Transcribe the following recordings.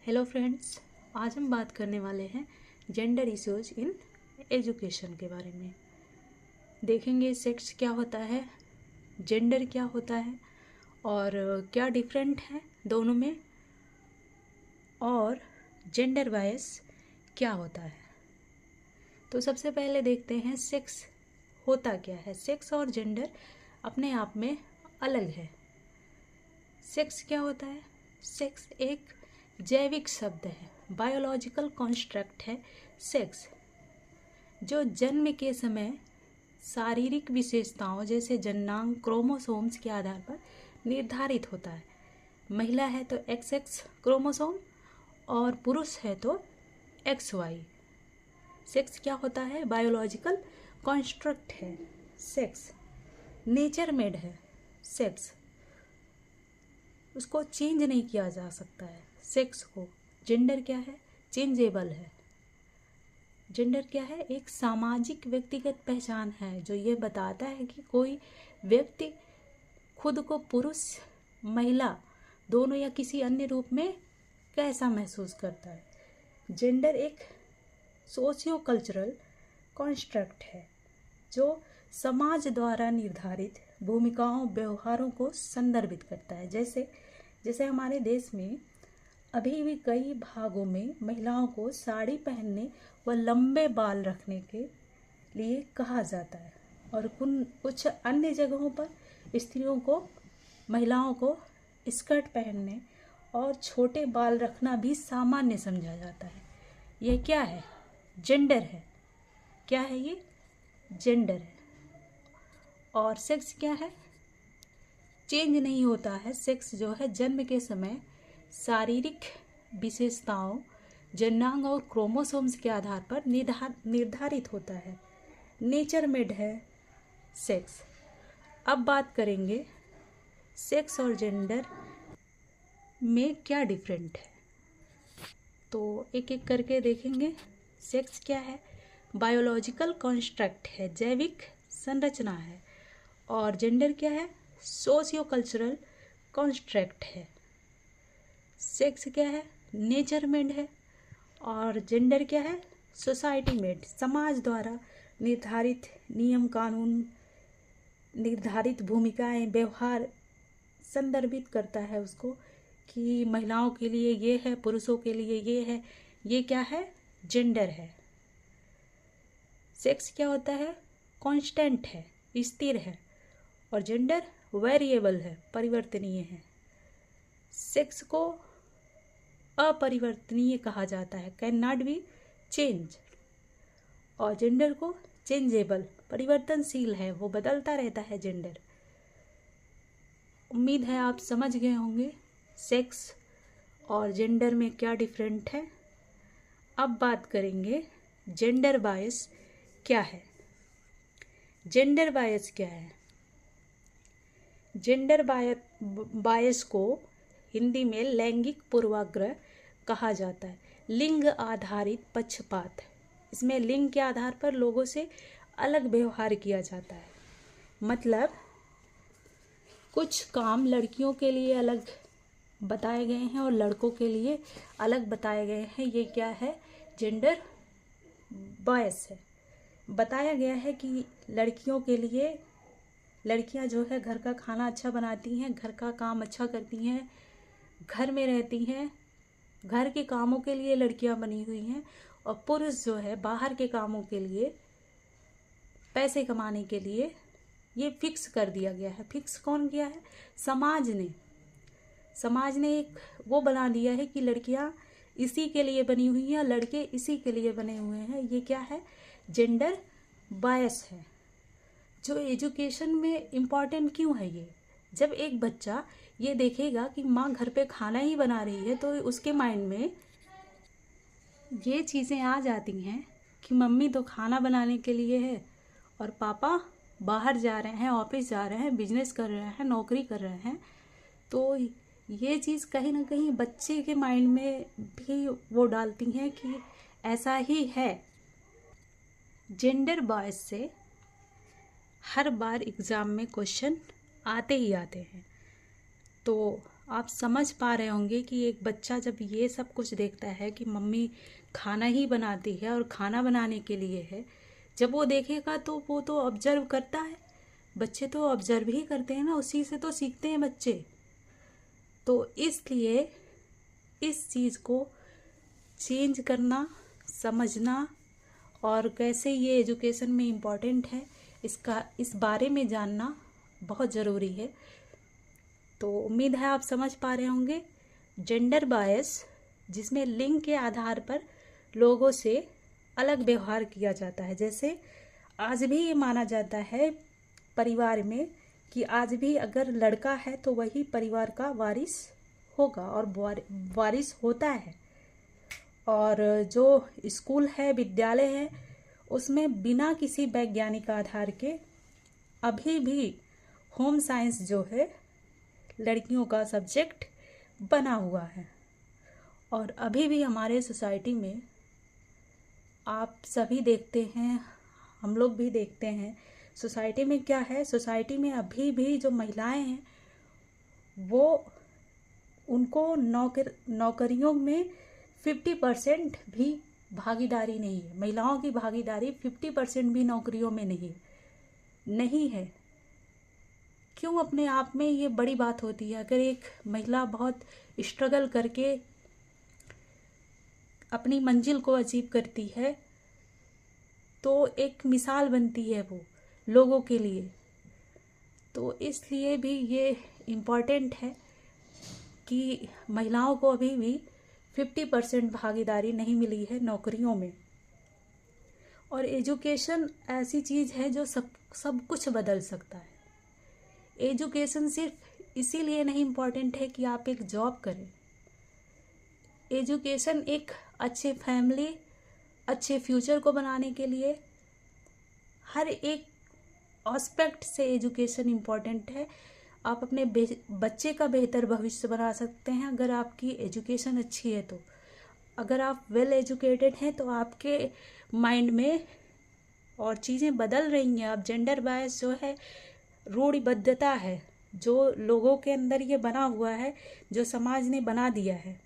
Hello friends, आज हम बात करने वाले हैं जेंडर इश्यूज इन एजुकेशन के बारे में। देखेंगे सेक्स क्या होता है, जेंडर क्या होता है और क्या डिफरेंट है दोनों में, और जेंडर बायस क्या होता है। तो सबसे पहले देखते हैं सेक्स होता क्या है। सेक्स और जेंडर अपने आप में अलग है। सेक्स क्या होता है? सेक्स एक जैविक शब्द है, बायोलॉजिकल कॉन्स्ट्रक्ट है सेक्स, जो जन्म के समय शारीरिक विशेषताओं जैसे जन्नांग क्रोमोसोम्स के आधार पर निर्धारित होता है। महिला है तो XX क्रोमोसोम और पुरुष है तो XY। सेक्स क्या होता है? बायोलॉजिकल कॉन्स्ट्रक्ट है सेक्स, नेचर मेड है सेक्स, उसको चेंज नहीं किया जा सकता है सेक्स को। जेंडर क्या है? चेंजेबल है। जेंडर क्या है? एक सामाजिक व्यक्तिगत पहचान है जो ये बताता है कि कोई व्यक्ति खुद को पुरुष महिला दोनों या किसी अन्य रूप में कैसा महसूस करता है। जेंडर एक सोशियो कल्चरल कॉन्स्ट्रक्ट है जो समाज द्वारा निर्धारित भूमिकाओं व्यवहारों को संदर्भित करता है। जैसे हमारे देश में अभी भी कई भागों में महिलाओं को साड़ी पहनने व लंबे बाल रखने के लिए कहा जाता है, और कुछ अन्य जगहों पर स्त्रियों को, महिलाओं को स्कर्ट पहनने और छोटे बाल रखना भी सामान्य समझा जाता है। यह क्या है? जेंडर है। क्या है ये? जेंडर है। और सेक्स क्या है? चेंज नहीं होता है। सेक्स जो है जन्म के समय शारीरिक विशेषताओं जन्नांग और क्रोमोसोम्स के आधार पर निर्धारित होता है। नेचर मेड है सेक्स। अब बात करेंगे सेक्स और जेंडर में क्या डिफरेंट है, तो एक एक करके देखेंगे। सेक्स क्या है? बायोलॉजिकल कॉन्स्ट्रक्ट है, जैविक संरचना है। और जेंडर क्या है? सोशियो कल्चरल कॉन्स्ट्रक्ट है। सेक्स क्या है? नेचर मेड है। और जेंडर क्या है? सोसाइटी मेड, समाज द्वारा निर्धारित नियम कानून, निर्धारित भूमिकाएं व्यवहार संदर्भित करता है उसको कि महिलाओं के लिए ये है, पुरुषों के लिए ये है। ये क्या है? जेंडर है। सेक्स क्या होता है? कांस्टेंट है, स्थिर है। और जेंडर वेरिएबल है, परिवर्तनीय है। सेक्स को अपरिवर्तनीय कहा जाता है, कैन नॉट बी चेंज। और जेंडर को चेंजेबल, परिवर्तनशील है, वो बदलता रहता है जेंडर। उम्मीद है आप समझ गए होंगे सेक्स और जेंडर में क्या डिफरेंट है। अब बात करेंगे जेंडर बायस क्या है। जेंडर बायस क्या है? जेंडर बायस को हिंदी में लैंगिक पूर्वाग्रह कहा जाता है। लिंग आधारित पक्षपात। इसमें लिंग के आधार पर लोगों से अलग व्यवहार किया जाता है। मतलब कुछ काम लड़कियों के लिए अलग बताए गए हैं और लड़कों के लिए अलग बताए गए हैं। ये क्या है? जेंडर बायस है। बताया गया है कि लड़कियों के लिए, लड़कियां जो है घर का खाना अच्छा बनाती हैं, घर का काम अच्छा करती हैं, घर में रहती हैं, घर के कामों के लिए लड़कियां बनी हुई हैं। और पुरुष जो है बाहर के कामों के लिए, पैसे कमाने के लिए, ये फिक्स कर दिया गया है। फिक्स कौन किया है? समाज ने एक वो बना दिया है कि लड़कियां इसी के लिए बनी हुई हैं, लड़के इसी के लिए बने हुए हैं। ये क्या है? जेंडर बायस है, जो एजुकेशन में इम्पॉर्टेंट क्यों है ये। जब एक बच्चा ये देखेगा कि माँ घर पे खाना ही बना रही है तो उसके माइंड में ये चीज़ें आ जाती हैं कि मम्मी तो खाना बनाने के लिए है और पापा बाहर जा रहे हैं, ऑफिस जा रहे हैं, बिजनेस कर रहे हैं, नौकरी कर रहे हैं। तो ये चीज़ कहीं ना कहीं बच्चे के माइंड में भी वो डालती हैं कि ऐसा ही है। जेंडर बायस से हर बार एग्ज़ाम में क्वेश्चन आते ही आते हैं। तो आप समझ पा रहे होंगे कि एक बच्चा जब ये सब कुछ देखता है कि मम्मी खाना ही बनाती है और खाना बनाने के लिए है, जब वो देखेगा तो वो तो ऑब्जर्व करता है। बच्चे तो ऑब्जर्व ही करते हैं ना, उसी से तो सीखते हैं बच्चे। तो इसलिए इस चीज़ को चेंज करना, समझना और कैसे ये एजुकेशन में इम्पॉर्टेंट है, इस बारे में जानना बहुत ज़रूरी है। तो उम्मीद है आप समझ पा रहे होंगे। जेंडर बायस, जिसमें लिंग के आधार पर लोगों से अलग व्यवहार किया जाता है। जैसे आज भी ये माना जाता है परिवार में कि आज भी अगर लड़का है तो वही परिवार का वारिस होगा और वारिस होता है। और जो स्कूल है, विद्यालय है, उसमें बिना किसी वैज्ञानिक आधार के अभी भी होम साइंस जो है लड़कियों का सब्जेक्ट बना हुआ है। और अभी भी हमारे सोसाइटी में आप सभी देखते हैं, हम लोग भी देखते हैं, सोसाइटी में क्या है, सोसाइटी में अभी भी जो महिलाएं हैं वो उनको नौकरियों में 50% भी भागीदारी नहीं है। महिलाओं की भागीदारी 50% भी नौकरियों में नहीं है। क्यों अपने आप में ये बड़ी बात होती है। अगर एक महिला बहुत स्ट्रगल करके अपनी मंजिल को अचीव करती है तो एक मिसाल बनती है वो लोगों के लिए। तो इसलिए भी ये इम्पॉर्टेंट है कि महिलाओं को अभी भी 50% भागीदारी नहीं मिली है नौकरियों में। और एजुकेशन ऐसी चीज़ है जो सब कुछ बदल सकता है। एजुकेशन सिर्फ इसीलिए नहीं इम्पॉर्टेंट है कि आप एक जॉब करें। एजुकेशन एक अच्छे फैमिली, अच्छे फ्यूचर को बनाने के लिए हर एक एस्पेक्ट से एजुकेशन इम्पॉर्टेंट है। आप अपने बच्चे का बेहतर भविष्य बना सकते हैं अगर आपकी एजुकेशन अच्छी है। तो अगर आप वेल एजुकेटेड हैं तो आपके माइंड में और चीज़ें बदल रही हैं। अब जेंडर बायस जो है, रूढ़िबद्धता है जो लोगों के अंदर ये बना हुआ है, जो समाज ने बना दिया है,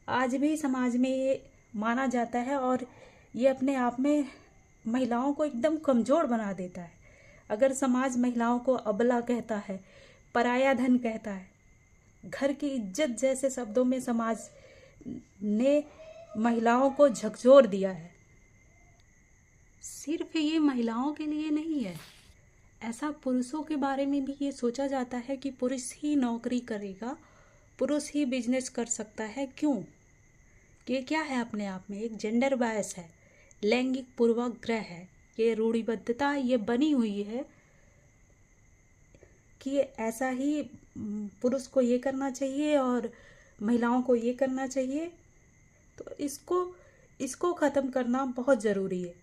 आज भी समाज में ये माना जाता है और ये अपने आप में महिलाओं को एकदम कमज़ोर बना देता है। अगर समाज महिलाओं को अबला कहता है, पराया धन कहता है, घर की इज्जत जैसे शब्दों में समाज ने महिलाओं को झकझोर दिया है। सिर्फ ये महिलाओं के लिए नहीं है, ऐसा पुरुषों के बारे में भी ये सोचा जाता है कि पुरुष ही नौकरी करेगा, पुरुष ही बिजनेस कर सकता है। क्यों? ये क्या है अपने आप में एक जेंडर बायस है, लैंगिक पूर्वाग्रह है। ये रूढ़िबद्धता ये बनी हुई है कि ऐसा ही पुरुष को ये करना चाहिए और महिलाओं को ये करना चाहिए। तो इसको ख़त्म करना बहुत ज़रूरी है।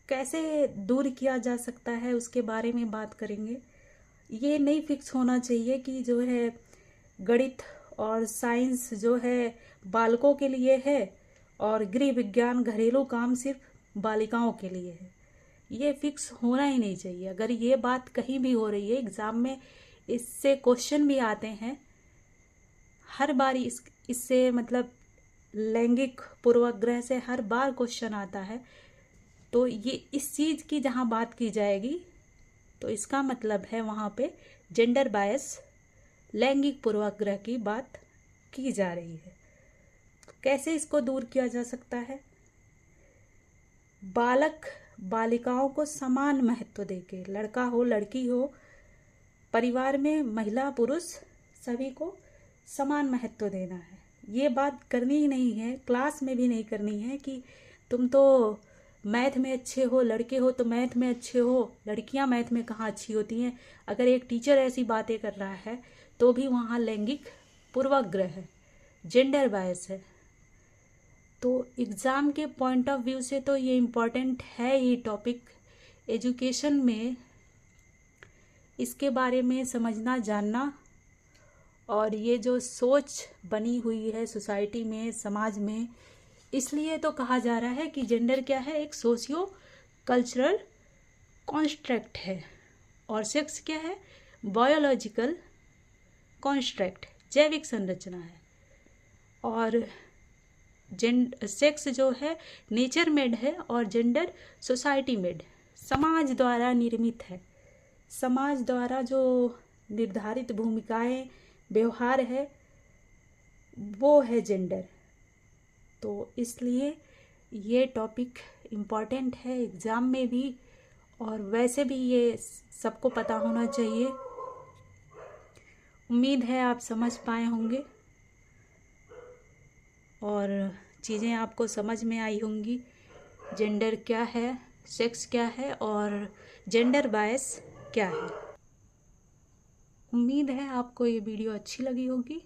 कैसे दूर किया जा सकता है उसके बारे में बात करेंगे। ये नहीं फिक्स होना चाहिए कि जो है गणित और साइंस जो है बालकों के लिए है और गृह विज्ञान घरेलू काम सिर्फ बालिकाओं के लिए है। ये फिक्स होना ही नहीं चाहिए। अगर ये बात कहीं भी हो रही है, एग्ज़ाम में इससे क्वेश्चन भी आते हैं हर बार, इससे मतलब लैंगिक पूर्वाग्रह से हर बार क्वेश्चन आता है। तो ये इस चीज़ की जहाँ बात की जाएगी तो इसका मतलब है वहाँ पे जेंडर बायस, लैंगिक पूर्वाग्रह की बात की जा रही है। कैसे इसको दूर किया जा सकता है? बालक बालिकाओं को समान महत्व देके, लड़का हो लड़की हो, परिवार में महिला पुरुष सभी को समान महत्व देना है। ये बात करनी ही नहीं है, क्लास में भी नहीं करनी है कि तुम तो मैथ में अच्छे हो, लड़के हो तो मैथ में अच्छे हो, लड़कियां मैथ में कहाँ अच्छी होती हैं। अगर एक टीचर ऐसी बातें कर रहा है तो भी वहाँ लैंगिक पूर्वाग्रह है, जेंडर बायस है। तो एग्ज़ाम के पॉइंट ऑफ व्यू से तो ये इम्पॉर्टेंट है ही टॉपिक। एजुकेशन में इसके बारे में समझना, जानना, और ये जो सोच बनी हुई है सोसाइटी में, समाज में, इसलिए तो कहा जा रहा है कि जेंडर क्या है, एक सोशियो कल्चरल कॉन्स्ट्रक्ट है और सेक्स क्या है, बायोलॉजिकल कॉन्स्ट्रक्ट, जैविक संरचना है। और सेक्स जो है नेचर मेड है और जेंडर सोसाइटी मेड, समाज द्वारा निर्मित है। समाज द्वारा जो निर्धारित भूमिकाएं, व्यवहार है, वो है जेंडर। तो इसलिए ये टॉपिक इम्पॉर्टेंट है एग्ज़ाम में भी, और वैसे भी ये सबको पता होना चाहिए। उम्मीद है आप समझ पाए होंगे और चीज़ें आपको समझ में आई होंगी। जेंडर क्या है, सेक्स क्या है और जेंडर बायस क्या है। उम्मीद है आपको ये वीडियो अच्छी लगी होगी।